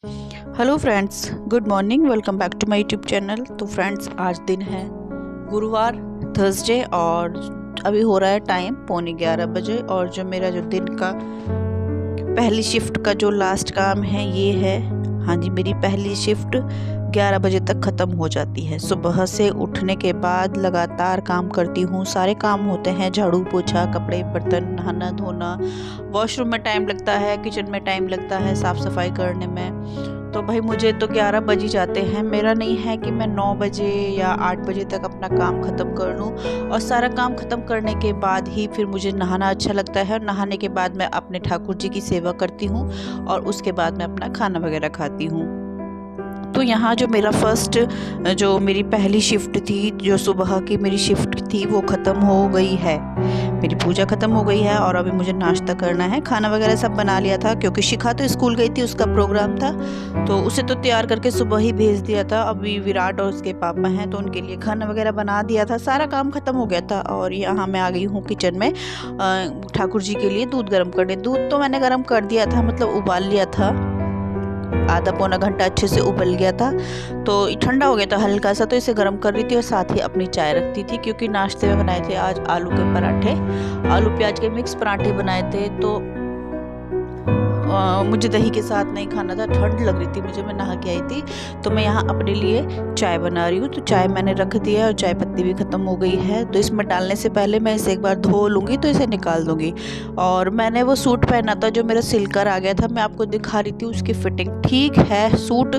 Hello friends, good morning. Welcome back to my YouTube channel. तो friends, आज दिन है गुरुवार, थर्सडे, और अभी हो रहा है टाइम 11:15 बजे। और जो मेरा जो दिन का पहली शिफ्ट का जो लास्ट काम है ये है, हाँ जी, मेरी पहली शिफ्ट 11 बजे तक ख़त्म हो जाती है। सुबह से उठने के बाद लगातार काम करती हूँ। सारे काम होते हैं, झाड़ू पोछा, कपड़े बर्तन, नहाना धोना, वॉशरूम में टाइम लगता है, किचन में टाइम लगता है, साफ़ सफाई करने में। तो भाई मुझे तो 11 बज ही जाते हैं। मेरा नहीं है कि मैं 9 बजे या 8 बजे तक अपना काम ख़त्म कर लूँ। और सारा काम ख़त्म करने के बाद ही फिर मुझे नहाना अच्छा लगता है। और नहाने के बाद मैं अपने ठाकुर जी की सेवा करती हूँ और उसके बाद मैं अपना खाना वगैरह खाती हूँ। तो यहाँ जो मेरा जो मेरी पहली शिफ्ट थी, जो सुबह की मेरी शिफ्ट थी, वो ख़त्म हो गई है। मेरी पूजा ख़त्म हो गई है और अभी मुझे नाश्ता करना है। खाना वगैरह सब बना लिया था, क्योंकि शिखा तो स्कूल गई थी, उसका प्रोग्राम था, तो उसे तो तैयार करके सुबह ही भेज दिया था। अभी विराट और उसके पापा हैं, तो उनके लिए खाना वगैरह बना दिया था। सारा काम ख़त्म हो गया था और यहाँ मैं आ गई हूँ किचन में ठाकुर जी के लिए दूध गर्म करने। दूध तो मैंने गर्म कर दिया था, मतलब उबाल लिया था। आधा पौना घंटा अच्छे से उबल गया था, तो ठंडा हो गया था हल्का सा, तो इसे गर्म कर रही थी और साथ ही अपनी चाय रखती थी। क्योंकि नाश्ते में बनाए थे आज आलू के पराठे, आलू प्याज के मिक्स पराठे बनाए थे। तो मुझे दही के साथ नहीं खाना था, ठंड लग रही थी मुझे, मैं नहा के आई थी। तो मैं यहाँ अपने लिए चाय बना रही हूँ। तो चाय मैंने रख दिया है और चाय पत्ती भी ख़त्म हो गई है। तो इसमें डालने से पहले मैं इसे एक बार धो लूँगी, तो इसे निकाल दूँगी। और मैंने वो सूट पहना था जो मेरा सिलकर आ गया था, मैं आपको दिखा रही थी। उसकी फिटिंग ठीक है, सूट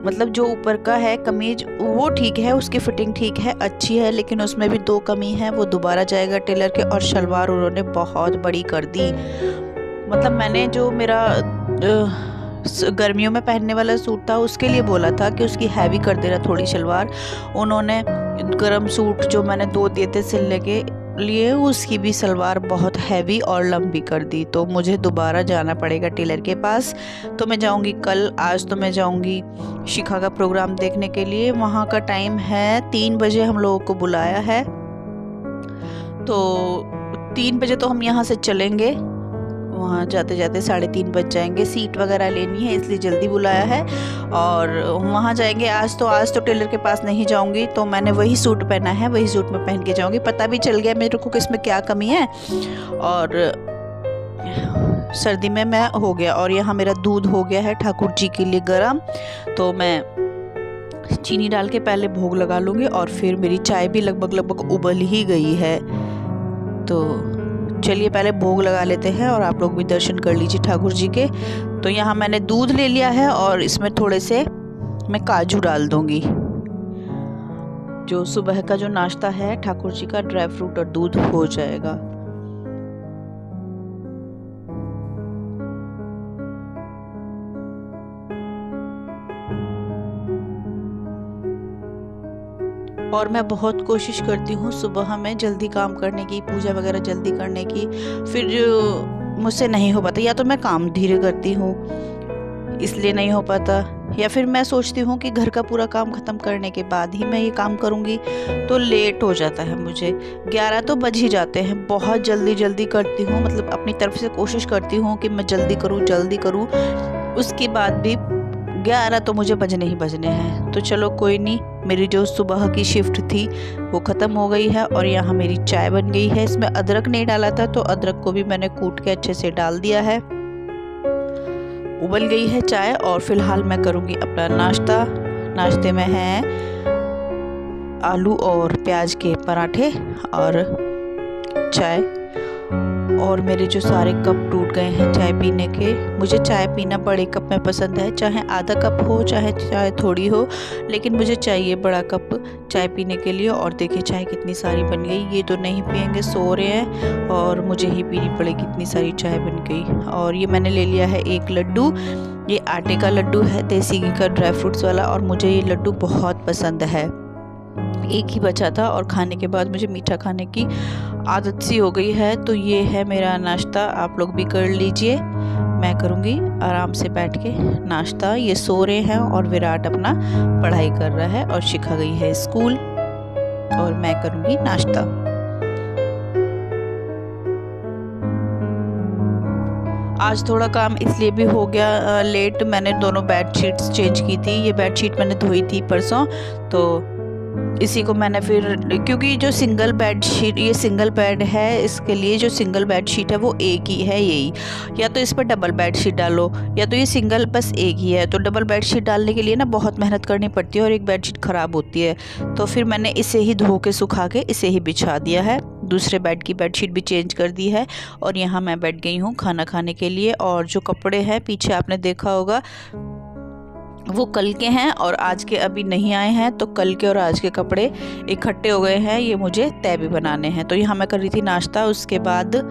मतलब जो ऊपर का है कमीज वो ठीक है, उसकी फिटिंग ठीक है, अच्छी है, लेकिन उसमें भी 2 कमी है। वो दोबारा जाएगा टेलर के। और शलवार उन्होंने बहुत बड़ी कर दी। मतलब मैंने जो मेरा गर्मियों में पहनने वाला सूट था उसके लिए बोला था कि उसकी हैवी कर देना थोड़ी शलवार। उन्होंने गर्म सूट जो मैंने 2 दिए थे सिलने के लिए, उसकी भी सलवार बहुत हैवी और लंबी कर दी। तो मुझे दोबारा जाना पड़ेगा टेलर के पास। तो मैं जाऊंगी कल। आज तो मैं जाऊंगी शिखा का प्रोग्राम देखने के लिए। वहाँ का टाइम है 3 बजे, हम लोगों को बुलाया है। तो 3 बजे तो हम यहाँ से चलेंगे, वहाँ जाते जाते 3:30 बज जाएंगे। सीट वगैरह लेनी है, इसलिए जल्दी बुलाया है और वहाँ जाएंगे। आज तो टेलर के पास नहीं जाऊँगी। तो मैंने वही सूट पहना है, वही सूट में पहन के जाऊँगी। पता भी चल गया मेरे को कि इसमें क्या कमी है, और सर्दी में मैं हो गया। और यहाँ मेरा दूध हो गया है ठाकुर जी के लिए गर्म। तो मैं चीनी डाल के पहले भोग लगा लूँगी और फिर मेरी चाय भी लगभग उबल ही गई है। तो चलिए पहले भोग लगा लेते हैं और आप लोग भी दर्शन कर लीजिए ठाकुर जी के। तो यहाँ मैंने दूध ले लिया है और इसमें थोड़े से मैं काजू डाल दूंगी। जो सुबह का जो नाश्ता है ठाकुर जी का, ड्राई फ्रूट और दूध हो जाएगा। और मैं बहुत कोशिश करती हूँ सुबह में जल्दी काम करने की, पूजा वगैरह जल्दी करने की। फिर मुझसे नहीं हो पाता, या तो मैं काम धीरे करती हूँ इसलिए नहीं हो पाता, या फिर मैं सोचती हूँ कि घर का पूरा काम ख़त्म करने के बाद ही मैं ये काम करूँगी, तो लेट हो जाता है मुझे। 11 तो बज ही जाते हैं। बहुत जल्दी करती हूँ, मतलब अपनी तरफ से कोशिश करती हूँ कि मैं जल्दी करूँ। उसके बाद भी 11 तो मुझे बजने ही बजने हैं। तो चलो कोई नहीं, मेरी जो सुबह की शिफ्ट थी वो ख़त्म हो गई है। और यहाँ मेरी चाय बन गई है। इसमें अदरक नहीं डाला था, तो अदरक को भी मैंने कूट के अच्छे से डाल दिया है। उबल गई है चाय और फिलहाल मैं करूँगी अपना नाश्ता। नाश्ते में है आलू और प्याज के पराठे और चाय। और मेरे जो सारे कप टूट गए हैं चाय पीने के। मुझे चाय पीना बड़े कप में पसंद है, चाहे आधा कप हो चाहे चाय थोड़ी हो, लेकिन मुझे चाहिए बड़ा कप चाय पीने के लिए। और देखिए चाय कितनी सारी बन गई। ये तो नहीं पियेंगे, सो रहे हैं, और मुझे ही पीनी पड़ेगी। इतनी सारी चाय बन गई। और ये मैंने ले लिया है एक लड्डू। ये आटे का लड्डू है, देसी घी का, ड्राई फ्रूट्स वाला, और मुझे ये लड्डू बहुत पसंद है। एक ही बचा था और खाने के बाद मुझे मीठा खाने की आदत सी हो गई है। तो ये है मेरा नाश्ता, आप लोग भी कर लीजिए। मैं करूँगी आराम से बैठ के नाश्ता। ये सो रहे हैं और विराट अपना पढ़ाई कर रहा है और शिखा गई है स्कूल, और मैं करूँगी नाश्ता। आज थोड़ा काम इसलिए भी हो गया लेट, मैंने दोनों बेड शीट्स चेंज की थी। ये बेड शीट मैंने धोई थी परसों, तो इसी को मैंने फिर, क्योंकि जो सिंगल बेड शीट, ये सिंगल बेड है, इसके लिए जो सिंगल बेड शीट है वो एक ही है यही, या तो इस पर डबल बेड शीट डालो या तो ये सिंगल बस एक ही है। तो डबल बेड शीट डालने के लिए ना बहुत मेहनत करनी पड़ती है और एक बेड शीट ख़राब होती है, तो फिर मैंने इसे ही धो के सुखा के इसे ही बिछा दिया है। दूसरे बेड की बेड शीट भी चेंज कर दी है और यहाँ मैं बैठ गई हूँ खाना खाने के लिए। और जो कपड़े हैं पीछे आपने देखा होगा वो कल के हैं और आज के अभी नहीं आए हैं, तो कल के और आज के कपड़े इकट्ठे हो गए हैं। ये मुझे तय भी बनाने हैं। तो यहाँ मैं कर रही थी नाश्ता, उसके बाद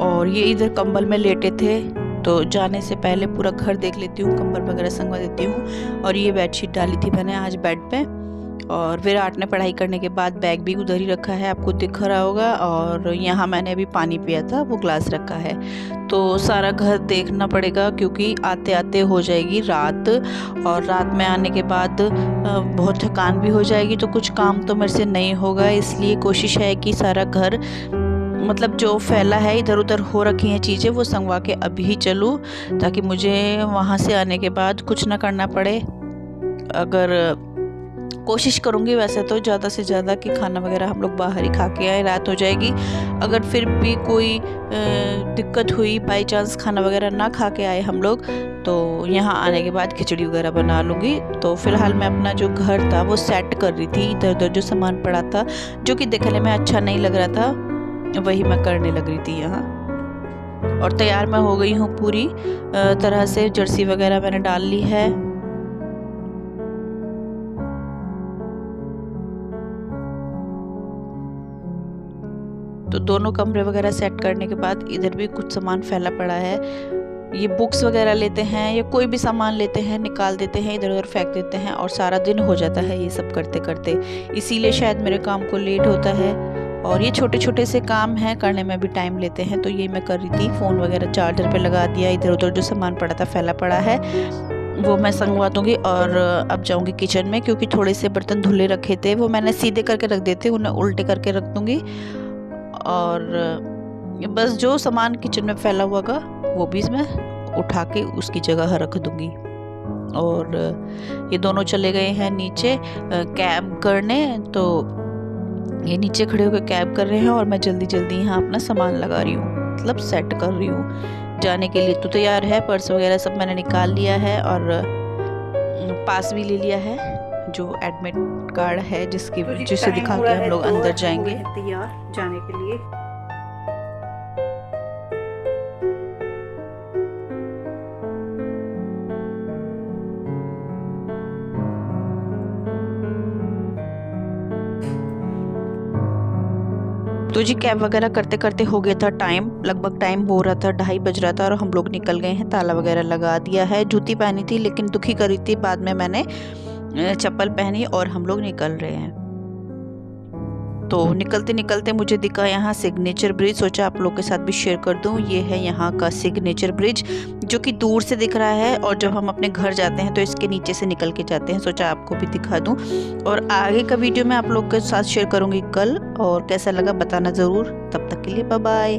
और ये इधर कंबल में लेटे थे, तो जाने से पहले पूरा घर देख लेती हूँ, कंबल वगैरह संगवा देती हूँ। और ये बेडशीट डाली थी मैंने आज बेड पे। और विराट ने पढ़ाई करने के बाद बैग भी उधर ही रखा है, आपको दिख रहा होगा। और यहाँ मैंने अभी पानी पिया था, वो ग्लास रखा है। तो सारा घर देखना पड़ेगा क्योंकि आते आते हो जाएगी रात, और रात में आने के बाद बहुत थकान भी हो जाएगी, तो कुछ काम तो मेरे से नहीं होगा। इसलिए कोशिश है कि सारा घर, मतलब जो फैला है इधर उधर हो रखी हैं चीज़ें, वो संगवा के अभी ही चलूँ, ताकि मुझे वहाँ से आने के बाद कुछ ना करना पड़े। अगर कोशिश करूँगी वैसे तो ज़्यादा से ज़्यादा कि खाना वगैरह हम लोग बाहर ही खा के आए, रात हो जाएगी। अगर फिर भी कोई दिक्कत हुई, बाई चांस खाना वगैरह ना खा के आए हम लोग, तो यहाँ आने के बाद खिचड़ी वगैरह बना लूँगी। तो फ़िलहाल मैं अपना जो घर था वो सेट कर रही थी, इधर उधर जो सामान पड़ा था जो कि देखने में अच्छा नहीं लग रहा था, वही मैं करने लग रही थी यहाँ। और तैयार मैं हो गई हूँ पूरी तरह से, जर्सी वगैरह मैंने डाल ली है। तो दोनों कमरे वगैरह सेट करने के बाद इधर भी कुछ सामान फैला पड़ा है। ये बुक्स वगैरह लेते हैं या कोई भी सामान लेते हैं, निकाल देते हैं, इधर उधर फेंक देते हैं और सारा दिन हो जाता है ये सब करते करते। इसीलिए शायद मेरे काम को लेट होता है। और ये छोटे छोटे से काम हैं, करने में भी टाइम लेते हैं। तो ये मैं कर रही थी, फ़ोन वगैरह चार्जर पे लगा दिया, इधर उधर जो सामान पड़ा था फैला पड़ा है वो मैं संगवा दूँगी। और अब जाऊँगी किचन में, क्योंकि थोड़े से बर्तन धुले रखे थे वो मैंने सीधे करके रख देते, उन्हें उल्टे करके रख दूँगी। और बस जो सामान किचन में फैला हुआ होगा वो भी मैं उठा के उसकी जगह रख दूँगी। और ये दोनों चले गए हैं नीचे कैब करने, तो ये नीचे खड़े होकर कैब कर रहे हैं और मैं जल्दी जल्दी यहाँ अपना सामान लगा रही हूँ, मतलब सेट कर रही हूँ जाने के लिए। तो तैयार है, पर्स वगैरह सब मैंने निकाल लिया है और पास भी ले लिया है, जो एडमिट कार्ड है जिसे दिखा के हम लोग अंदर जाएंगे। तैयार जाने के लिए। तो जी कैब वगैरह करते करते हो गया था टाइम, लगभग टाइम हो रहा था 2:30 बज रहा था और हम लोग निकल गए हैं। ताला वगैरह लगा दिया है, जूती पहनी थी लेकिन दुखी कर रही थी, बाद में मैंने चप्पल पहनी और हम लोग निकल रहे हैं। तो निकलते निकलते मुझे दिखा यहाँ सिग्नेचर ब्रिज, सोचा आप लोग के साथ भी शेयर कर दूँ। ये है यहाँ का सिग्नेचर ब्रिज, जो कि दूर से दिख रहा है और जब हम अपने घर जाते हैं तो इसके नीचे से निकल के जाते हैं, सोचा आपको भी दिखा दूँ। और आगे का वीडियो मैं आप लोग के साथ शेयर करूँगी कल, और कैसा लगा बताना ज़रूर। तब तक के लिए बाय बाय।